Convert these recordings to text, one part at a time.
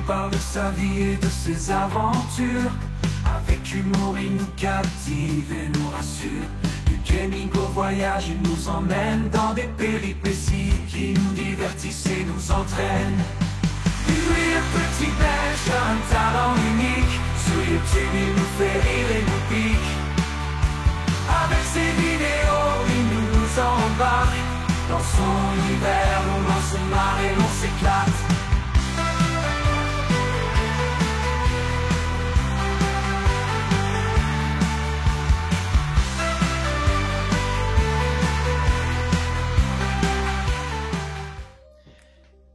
parle de sa vie et de ses aventures. Avec humour, il nous captive et nous rassure. Du gaming au voyage, il nous emmène dans des péripéties qui nous divertissent et nous entraînent. Lui, le petit belge a un talent unique. Sur YouTube, il nous fait rire et nous pique. Avec ses vidéos, il nous embarque. Dans son univers, on se marre et l'on s'éclate.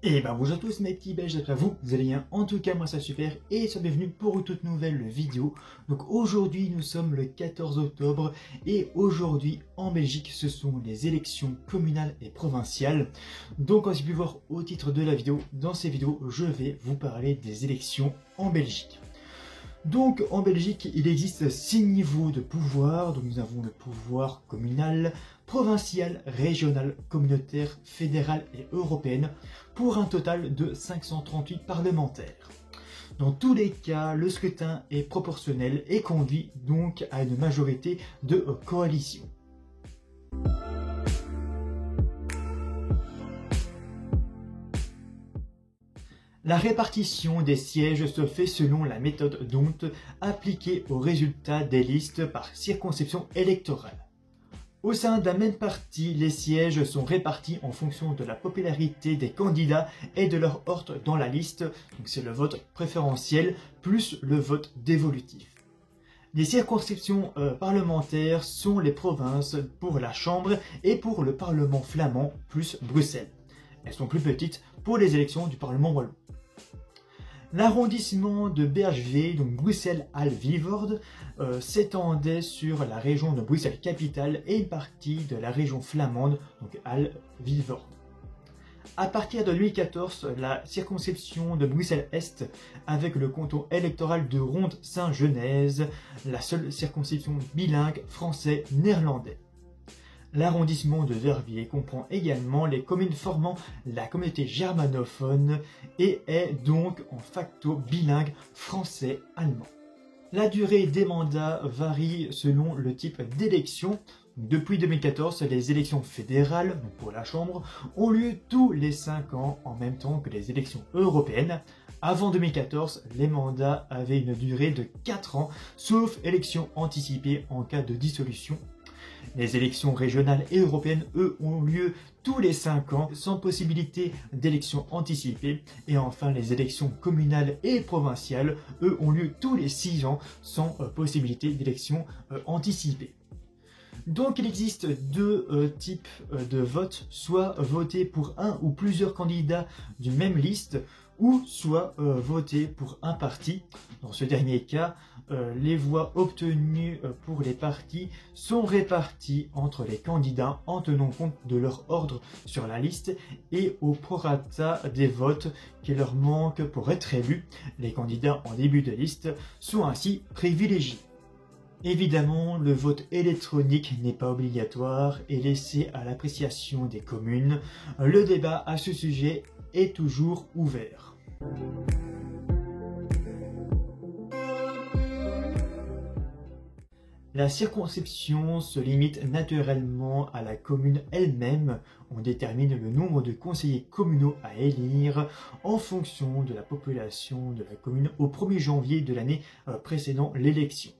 Et ben bonjour à tous mes petits belges, j'espère vous allez bien. En tout cas moi ça super et soyez bienvenus pour une toute nouvelle vidéo. Donc aujourd'hui nous sommes le 14 octobre et aujourd'hui en Belgique ce sont les élections communales et provinciales. Donc comme vous avez pu voir au titre de la vidéo, dans ces vidéos je vais vous parler des élections en Belgique. Donc en Belgique il existe 6 niveaux de pouvoir, donc nous avons le pouvoir communal, provincial, régional, communautaire, fédéral et européenne, pour un total de 538 parlementaires. Dans tous les cas, le scrutin est proportionnel et conduit donc à une majorité de coalition. La répartition des sièges se fait selon la méthode d'Hondt appliquée aux résultats des listes par circonscription électorale. Au sein d'un même parti, les sièges sont répartis en fonction de la popularité des candidats et de leur ordre dans la liste, donc c'est le vote préférentiel plus le vote dévolutif. Les circonscriptions parlementaires sont les provinces pour la Chambre et pour le Parlement flamand plus Bruxelles. Elles sont plus petites pour les élections du Parlement wallon. L'arrondissement de Bergeveen, donc Bruxelles-Halle-Vilvoorde, s'étendait sur la région de Bruxelles-Capitale et une partie de la région flamande, donc Halle-Vilvoorde. À partir de 2014, la circonscription de Bruxelles-Est, avec le canton électoral de Ronde-Saint-Genèse, la seule circonscription bilingue français-néerlandais. L'arrondissement de Verviers comprend également les communes formant la communauté germanophone et est donc en facto bilingue français-allemand. La durée des mandats varie selon le type d'élection. Depuis 2014, les élections fédérales, donc pour la Chambre, ont lieu tous les 5 ans en même temps que les élections européennes. Avant 2014, les mandats avaient une durée de 4 ans, sauf élection anticipée en cas de dissolution. Les élections régionales et européennes, eux, ont lieu tous les 5 ans, sans possibilité d'élection anticipée. Et enfin, les élections communales et provinciales, eux, ont lieu tous les 6 ans, sans possibilité d'élection anticipée. Donc il existe deux types de vote, soit voter pour un ou plusieurs candidats d'une même liste, ou soit voter pour un parti. Dans ce dernier cas, les voix obtenues pour les partis sont réparties entre les candidats en tenant compte de leur ordre sur la liste et au prorata des votes qui leur manquent pour être élus. Les candidats en début de liste sont ainsi privilégiés. Évidemment, le vote électronique n'est pas obligatoire et laissé à l'appréciation des communes. Le débat à ce sujet est toujours ouvert. La circonscription se limite naturellement à la commune elle-même. On détermine le nombre de conseillers communaux à élire en fonction de la population de la commune au 1er janvier de l'année précédant l'élection.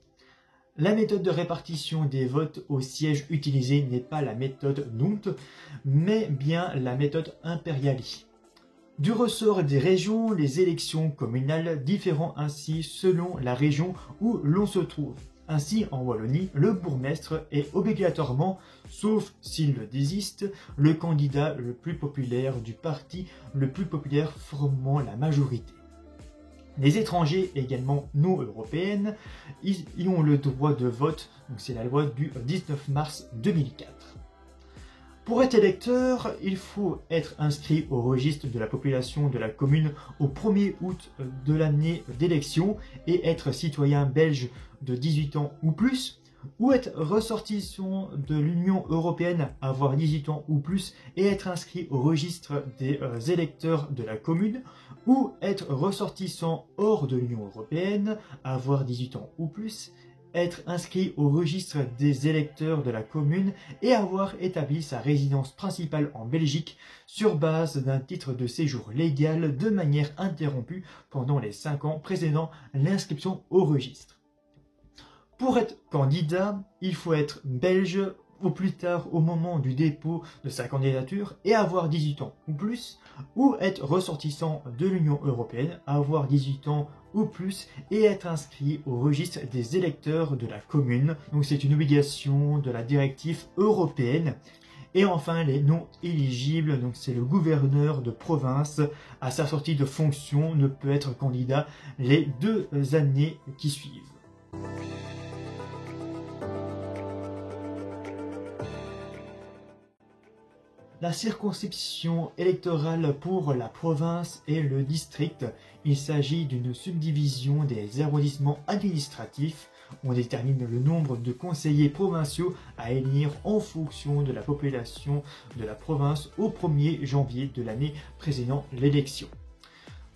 La méthode de répartition des votes au siège utilisée n'est pas la méthode d'Hondt, mais bien la méthode Imperiali. Du ressort des régions, les élections communales diffèrent ainsi selon la région où l'on se trouve. Ainsi, en Wallonie, le bourgmestre est obligatoirement, sauf s'il le désiste, le candidat le plus populaire du parti le plus populaire formant la majorité. Les étrangers, également non européennes, y ont le droit de vote, donc c'est la loi du 19 mars 2004. Pour être électeur, il faut être inscrit au registre de la population de la commune au 1er août de l'année d'élection et être citoyen belge de 18 ans ou plus. ou être ressortissant de l'Union européenne, avoir 18 ans ou plus et être inscrit au registre des électeurs de la commune, ou être ressortissant hors de l'Union européenne, avoir 18 ans ou plus, être inscrit au registre des électeurs de la commune et avoir établi sa résidence principale en Belgique sur base d'un titre de séjour légal de manière interrompue pendant les 5 ans précédant l'inscription au registre. Pour être candidat, il faut être belge au plus tard au moment du dépôt de sa candidature et avoir 18 ans ou plus, ou être ressortissant de l'Union européenne, avoir 18 ans ou plus et être inscrit au registre des électeurs de la commune. Donc c'est une obligation de la directive européenne. Et enfin les non éligibles, donc c'est le gouverneur de province à sa sortie de fonction ne peut être candidat les 2 années qui suivent. La circonscription électorale pour la province et le district, il s'agit d'une subdivision des arrondissements administratifs. On détermine le nombre de conseillers provinciaux à élire en fonction de la population de la province au 1er janvier de l'année précédant l'élection.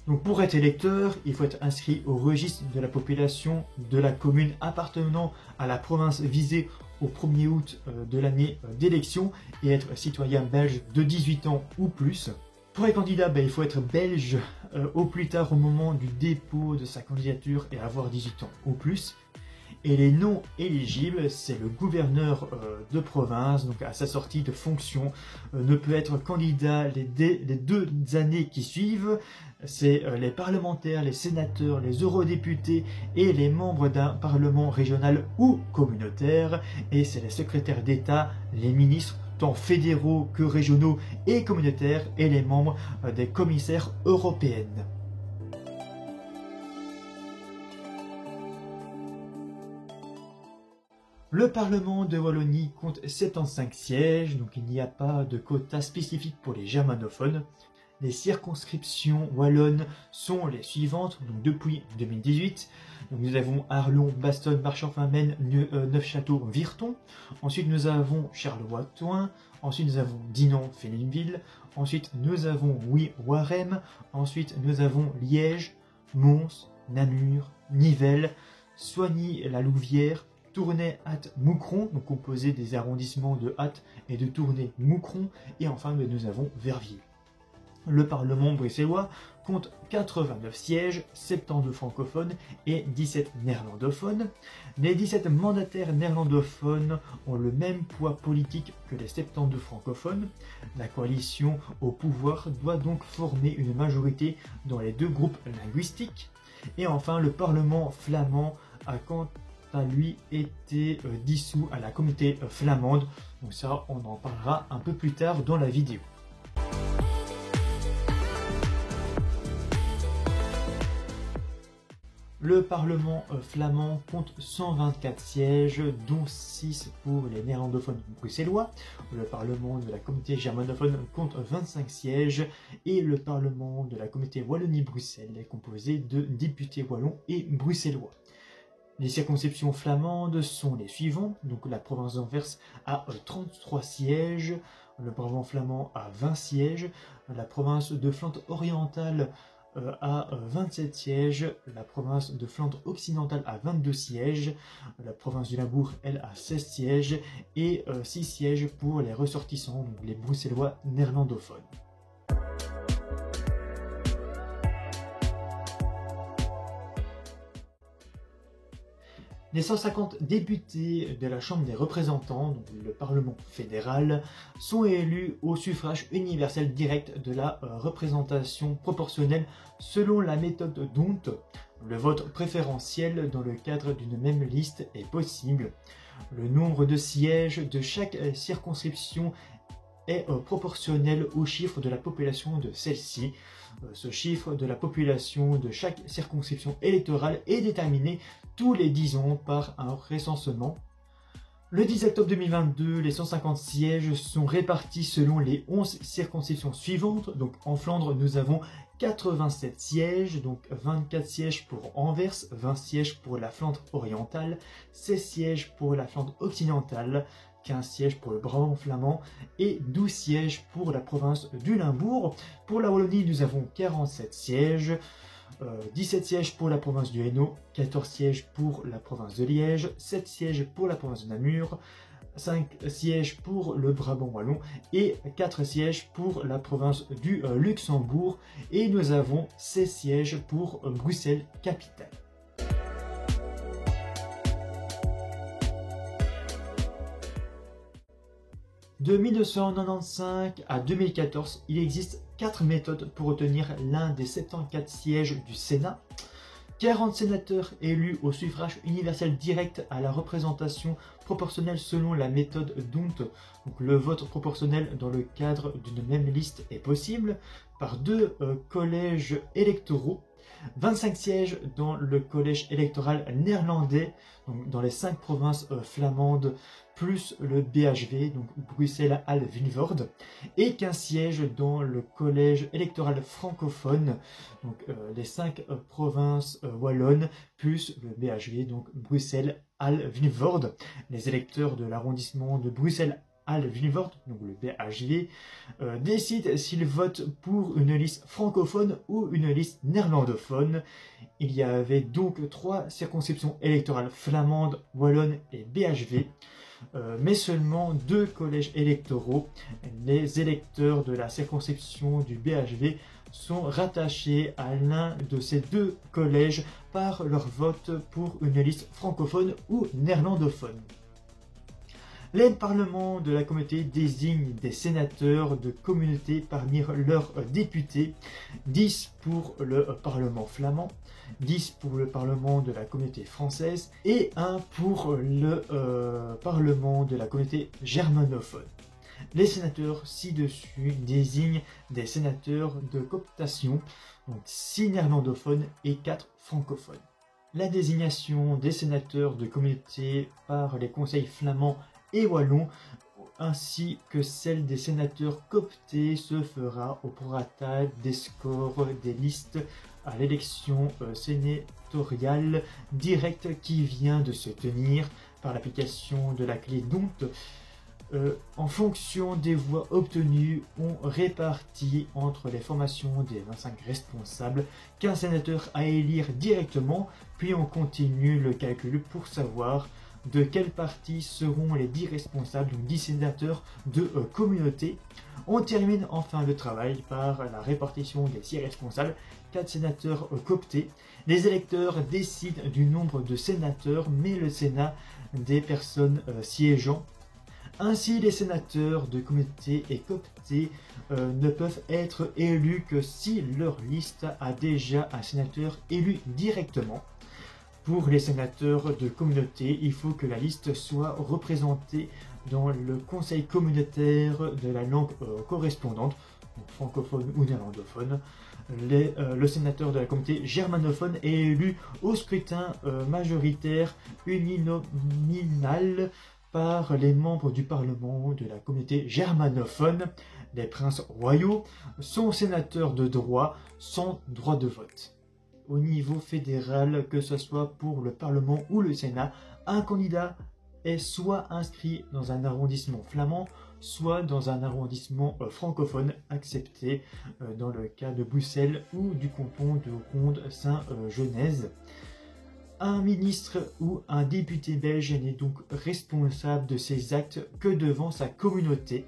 Donc pour être électeur, il faut être inscrit au registre de la population de la commune appartenant à la province visée au 1er août de l'année d'élection et être citoyen belge de 18 ans ou plus. Pour les candidats, il faut être belge au plus tard au moment du dépôt de sa candidature et avoir 18 ans ou plus. Et les non éligibles, c'est le gouverneur de province, donc à sa sortie de fonction, ne peut être candidat les 2 années qui suivent. C'est les parlementaires, les sénateurs, les eurodéputés et les membres d'un parlement régional ou communautaire. Et c'est les secrétaires d'État, les ministres, tant fédéraux que régionaux et communautaires, et les membres des commissaires européennes. Le Parlement de Wallonie compte 75 sièges, donc il n'y a pas de quota spécifique pour les germanophones. Les circonscriptions wallonnes sont les suivantes, donc depuis 2018. Donc nous avons Arlon, Bastogne, Marchand-Famenne, Neufchâteau, Virton. Ensuite nous avons Charleroi-Thouin. Ensuite nous avons Dinan, Félinville. Ensuite nous avons Huy-Warem. Ensuite nous avons Liège, Mons, Namur, Nivelles, Soigny-la-Louvière, Tournai-Ath-Moucron, donc composé des arrondissements de Ath et de Tournai-Moucron, et enfin nous avons Verviers. Le Parlement bruxellois compte 89 sièges, 72 francophones et 17 néerlandophones. Les 17 mandataires néerlandophones ont le même poids politique que les 72 francophones. La coalition au pouvoir doit donc former une majorité dans les 2 groupes linguistiques. Et enfin, le Parlement flamand a quant à lui été dissous à la communauté flamande. Donc ça, on en parlera un peu plus tard dans la vidéo. Le Parlement flamand compte 124 sièges, dont 6 pour les néerlandophones bruxellois. Le Parlement de la communauté germanophone compte 25 sièges et le Parlement de la communauté Wallonie-Bruxelles est composé de députés wallons et bruxellois. Les circonscriptions flamandes sont les suivantes. Donc la province d'Anvers a 33 sièges, le Brabant flamand a 20 sièges, la province de Flandre orientale a 27 sièges, la province de Flandre occidentale a 22 sièges, la province du Limbourg, elle, a 16 sièges, et 6 sièges pour les ressortissants, donc les bruxellois néerlandophones. Les 150 députés de la Chambre des représentants, donc le Parlement fédéral, sont élus au suffrage universel direct de la représentation proportionnelle selon la méthode d'Hondt. Le vote préférentiel dans le cadre d'une même liste est possible. Le nombre de sièges de chaque circonscription est proportionnel au chiffre de la population de celle-ci. Ce chiffre de la population de chaque circonscription électorale est déterminé tous les 10 ans par un recensement. Le 10 octobre 2022, les 150 sièges sont répartis selon les 11 circonscriptions suivantes. Donc en Flandre, nous avons 87 sièges, donc 24 sièges pour Anvers, 20 sièges pour la Flandre orientale, 16 sièges pour la Flandre occidentale, 15 sièges pour le Brabant flamand et 12 sièges pour la province du Limbourg. Pour la Wallonie, nous avons 47 sièges, 17 sièges pour la province du Hainaut, 14 sièges pour la province de Liège, 7 sièges pour la province de Namur, 5 sièges pour le Brabant wallon et 4 sièges pour la province du Luxembourg. Et nous avons 16 sièges pour Bruxelles capitale. De 1995 à 2014, il existe 4 méthodes pour obtenir l'un des 74 sièges du Sénat. 40 sénateurs élus au suffrage universel direct à la représentation proportionnelle selon la méthode d'Hondt. Donc le vote proportionnel dans le cadre d'une même liste est possible par 2 collèges électoraux. 25 sièges dans le collège électoral néerlandais, donc dans les 5 provinces flamandes, plus le BHV, donc Bruxelles, Halle, Vilvoorde, et 15 sièges dans le collège électoral francophone, donc les 5 provinces wallonnes, plus le BHV, donc Bruxelles, Halle, Vilvoorde. Les électeurs de l'arrondissement de Bruxelles, Halle, Vilvoorde, donc le BHV, décide s'il vote pour une liste francophone ou une liste néerlandophone. Il y avait donc 3 circonscriptions électorales flamandes, wallonnes et BHV, mais seulement 2 collèges électoraux. Les électeurs de la circonscription du BHV sont rattachés à l'un de ces 2 collèges par leur vote pour une liste francophone ou néerlandophone. Les parlements de la communauté désignent des sénateurs de communauté parmi leurs députés, 10 pour le parlement flamand, 10 pour le parlement de la communauté française et 1 pour le parlement de la communauté germanophone. Les sénateurs ci-dessus désignent des sénateurs de cooptation, donc 6 néerlandophones et 4 francophones. La désignation des sénateurs de communauté par les conseils flamands et wallons, ainsi que celle des sénateurs cooptés, se fera au prorata des scores des listes à l'élection sénatoriale directe qui vient de se tenir par l'application de la clé d'Hondt. En fonction des voix obtenues, on répartit entre les formations des 25 responsables 15 sénateurs à élire directement, puis on continue le calcul pour savoir de quel parti seront les 10 responsables, donc 10 sénateurs de communauté. On termine enfin le travail par la répartition des 6 responsables, 4 sénateurs cooptés. Les électeurs décident du nombre de sénateurs, mais le Sénat des personnes siégeant. Ainsi, les sénateurs de communauté et cooptés ne peuvent être élus que si leur liste a déjà un sénateur élu directement. Pour les sénateurs de communauté, il faut que la liste soit représentée dans le conseil communautaire de la langue correspondante, donc francophone ou néerlandophone. Le sénateur de la communauté germanophone est élu au scrutin majoritaire uninominal par les membres du Parlement de la communauté germanophone. Les princes royaux sont sénateurs de droit sans droit de vote. Au niveau fédéral, que ce soit pour le Parlement ou le Sénat, un candidat est soit inscrit dans un arrondissement flamand, soit dans un arrondissement francophone, accepté dans le cas de Bruxelles ou du canton de Ronde-Saint-Genèse. Un ministre ou un député belge n'est donc responsable de ses actes que devant sa communauté.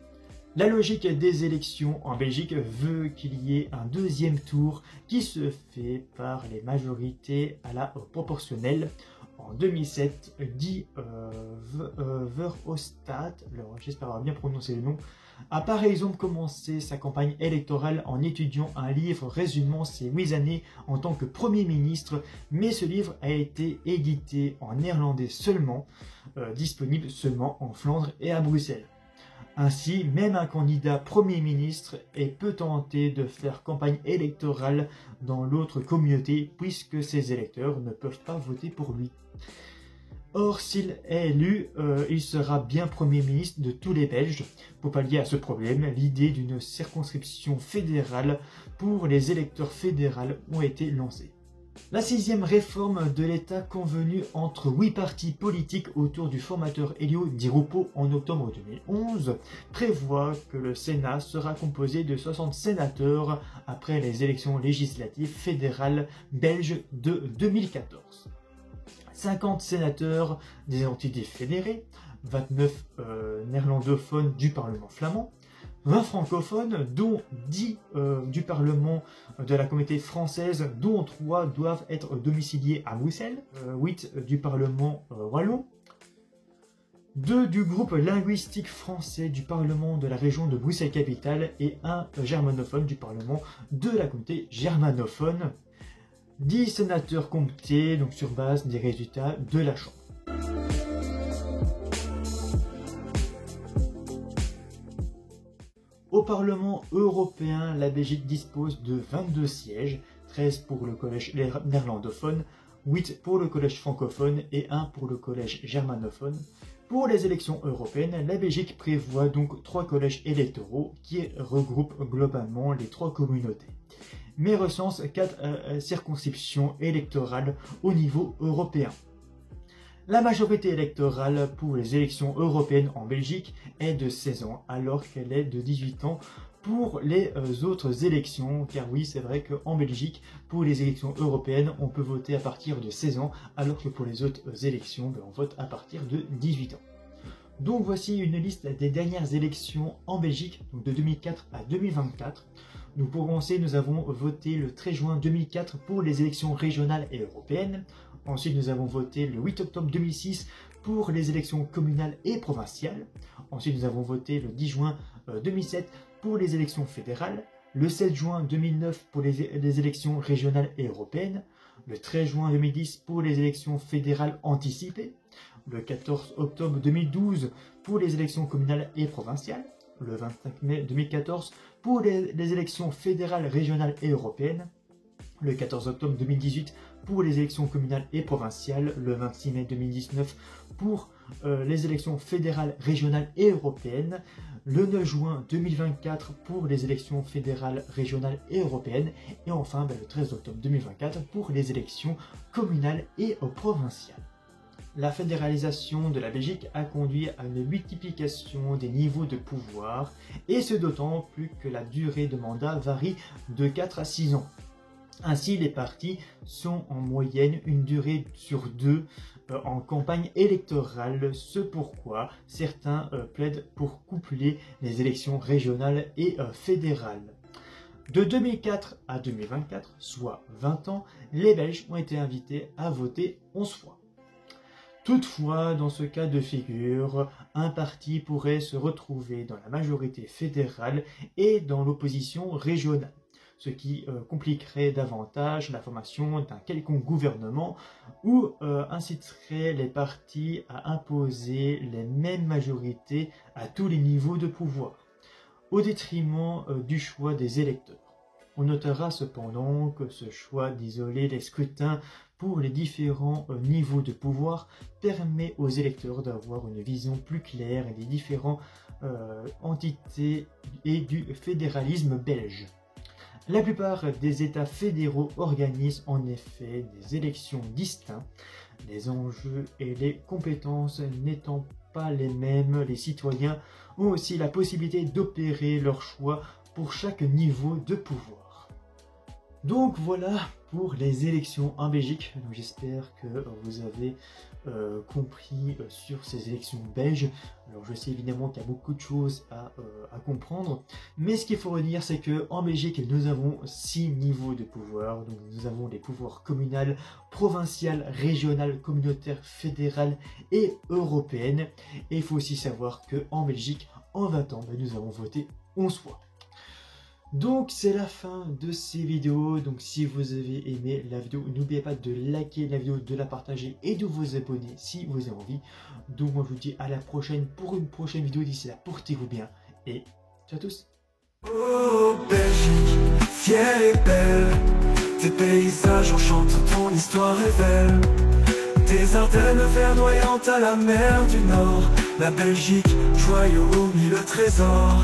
La logique des élections en Belgique veut qu'il y ait un deuxième tour qui se fait par les majorités à la proportionnelle. En 2007, Guy Verhofstadt, j'espère avoir bien prononcé le nom, a par exemple commencé sa campagne électorale en étudiant un livre résumant ses 8 années en tant que Premier ministre, mais ce livre a été édité en néerlandais seulement, disponible seulement en Flandre et à Bruxelles. Ainsi, même un candidat Premier ministre peut tenter de faire campagne électorale dans l'autre communauté puisque ses électeurs ne peuvent pas voter pour lui. Or, s'il est élu, il sera bien Premier ministre de tous les Belges. Pour pallier à ce problème, l'idée d'une circonscription fédérale pour les électeurs fédéraux ont été lancées. La 6e réforme de l'État convenue entre 8 partis politiques autour du formateur Elio Di Rupo en octobre 2011 prévoit que le Sénat sera composé de 60 sénateurs après les élections législatives fédérales belges de 2014. 50 sénateurs des entités fédérées, 29 néerlandophones du Parlement flamand, 20 francophones, dont 10 du Parlement de la communauté française, dont 3 doivent être domiciliés à Bruxelles, 8 du Parlement wallon, 2 du groupe linguistique français du Parlement de la région de Bruxelles-Capitale et 1 germanophone du Parlement de la communauté germanophone. 10 sénateurs comptés donc sur base des résultats de la Chambre. Au Parlement européen, la Belgique dispose de 22 sièges, 13 pour le collège néerlandophone, 8 pour le collège francophone et 1 pour le collège germanophone. Pour les élections européennes, la Belgique prévoit donc 3 collèges électoraux qui regroupent globalement les 3 communautés, mais recense 4 circonscriptions électorales au niveau européen. La majorité électorale pour les élections européennes en Belgique est de 16 ans, alors qu'elle est de 18 ans pour les autres élections, car oui, c'est vrai qu'en Belgique, pour les élections européennes, on peut voter à partir de 16 ans, alors que pour les autres élections, on vote à partir de 18 ans. Donc voici une liste des dernières élections en Belgique, donc de 2004 à 2024. Donc pour commencer, nous avons voté le 13 juin 2004 pour les élections régionales et européennes. Ensuite, nous avons voté le 8 octobre 2006 pour les élections communales et provinciales. Ensuite, nous avons voté le 10 juin 2007 pour les élections fédérales. Le 7 juin 2009 pour les élections régionales et européennes. Le 13 juin 2010 pour les élections fédérales anticipées. Le 14 octobre 2012 pour les élections communales et provinciales. Le 25 mai 2014 pour les élections fédérales, régionales et européennes. Le 14 octobre 2018 pour les élections communales et provinciales. Le 26 mai 2019 pour les élections fédérales, régionales et européennes. Le 9 juin 2024 pour les élections fédérales, régionales et européennes. Et enfin le 13 octobre 2024 pour les élections communales et provinciales. La fédéralisation de la Belgique a conduit à une multiplication des niveaux de pouvoir, et ce d'autant plus que la durée de mandat varie de 4 à 6 ans. Ainsi, les partis sont en moyenne une durée sur 2 en campagne électorale, ce pourquoi certains plaident pour coupler les élections régionales et fédérales. De 2004 à 2024, soit 20 ans, les Belges ont été invités à voter 11 fois. Toutefois, dans ce cas de figure, un parti pourrait se retrouver dans la majorité fédérale et dans l'opposition régionale, ce qui compliquerait davantage la formation d'un quelconque gouvernement ou inciterait les partis à imposer les mêmes majorités à tous les niveaux de pouvoir, au détriment du choix des électeurs. On notera cependant que ce choix d'isoler les scrutins pour les différents niveaux de pouvoir permet aux électeurs d'avoir une vision plus claire des différentes entités et du fédéralisme belge. La plupart des États fédéraux organisent en effet des élections distinctes, les enjeux et les compétences n'étant pas les mêmes. Les citoyens ont aussi la possibilité d'opérer leur choix pour chaque niveau de pouvoir. Donc voilà pour les élections en Belgique. J'espère que vous avez compris sur ces élections belges. Alors je sais évidemment qu'il y a beaucoup de choses à comprendre, mais ce qu'il faut retenir, c'est qu'en Belgique nous avons 6 niveaux de pouvoir. Donc nous avons les pouvoirs communal, provincial, régional, communautaire, fédéral et européenne. Et il faut aussi savoir qu'en Belgique, en 20 ans, nous avons voté 11 fois. Donc c'est la fin de ces vidéos. Donc si vous avez aimé la vidéo, n'oubliez pas de liker la vidéo, de la partager et de vous abonner si vous avez envie. Donc moi je vous dis à la prochaine pour une prochaine vidéo. D'ici là, portez-vous bien et ciao à tous. Oh Belgique, fière et belle, tes paysages enchantent, ton histoire est belle. Des Ardennes verdoyantes à la mer du Nord, la Belgique, joyau au mille trésors.